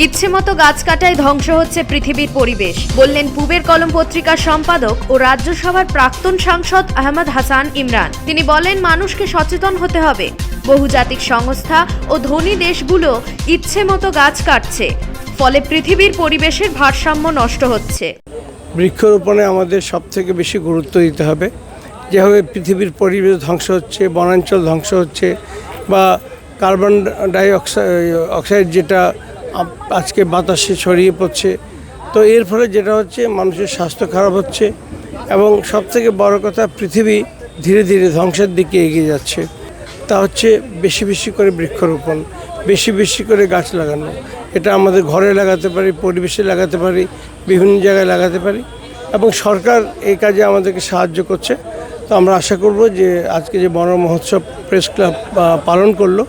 ইচ্ছেমতো গাছ কাটায় ধ্বংস হচ্ছে পৃথিবীর পরিবেশ, বললেন পূবের কলম পত্রিকার সম্পাদক ও রাজ্যসভার প্রাক্তন সাংসদ আহমদ হাসান ইমরান। তিনি বলেন, মানুষকে সচেতন হতে হবে। বহুজাতিক সংস্থা ও ধনী দেশগুলো ইচ্ছেমতো গাছ কাটছে, ফলে পৃথিবীর পরিবেশের ভারসাম্য নষ্ট হচ্ছে। বৃক্ষরোপণে আমাদের সবথেকে বেশি গুরুত্ব দিতে হবে। যেভাবে পৃথিবীর পরিবেশ ধ্বংস হচ্ছে, বনাঞ্চল ধ্বংস হচ্ছে, বা কার্বন ডাইঅক্সাইড যেটা আজকে বাতাসে ছড়িয়ে পড়ছে, তো এর ফলে যেটা হচ্ছে মানুষের স্বাস্থ্য খারাপ হচ্ছে এবং সবথেকে বড় কথা পৃথিবী ধীরে ধীরে ধ্বংসের দিকে এগিয়ে যাচ্ছে। তা হচ্ছে বেশি বেশি করে বৃক্ষরোপণ, বেশি বেশি করে গাছ লাগানো। এটা আমাদের ঘরে লাগাতে পারি, পরিবেশে লাগাতে পারি, বিভিন্ন জায়গায় লাগাতে পারি এবং সরকার এই কাজে আমাদেরকে সাহায্য করছে। তো আমরা আশা করব যে আজকে যে বন মহোৎসব প্রেস ক্লাব পালন করলো,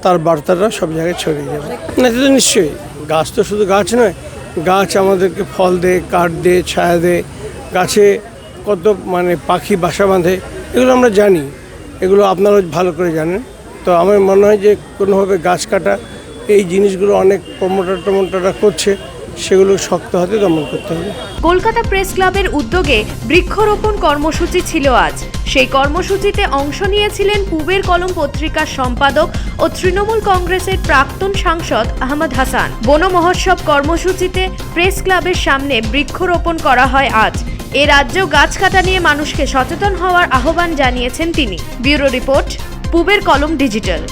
তার বার্তাটা সব জায়গায় ছড়িয়ে যাবে। না, এটা তো নিশ্চয়ই, গাছ তো শুধু গাছ নয়, গাছ আমাদেরকে ফল দেয়, কাঠ দেয়, ছায়া দেয়, গাছে কত পাখি বাসা বাঁধে, এগুলো আমরা জানি, এগুলো আপনারাও ভালো করে জানেন। তো আমার মনে হয় যে কোনোভাবে গাছ কাটা এই জিনিসগুলো অনেক প্রমোটাররা করছে, সেগুলো শক্ত হাতে দমন করতে হবে। কলকাতা প্রেস ক্লাবের উদ্যোগে বৃক্ষরোপণ কর্মসূচি ছিল আজ। সেই কর্মসূচিতে অংশ নিয়েছিলেন পূবের কলম পত্রিকার সম্পাদক ও তৃণমূল কংগ্রেসের প্রাক্তন সাংসদ আহমদ হাসান। বন মহোৎসব কর্মসূচিতে প্রেস ক্লাবের সামনে বৃক্ষরোপণ করা হয় আজ। এ রাজ্যেও গাছ কাটা নিয়ে মানুষকে সচেতন হওয়ার আহ্বান জানিয়েছেন তিনি। ব্যুরো রিপোর্ট, পূবের কলম ডিজিটাল।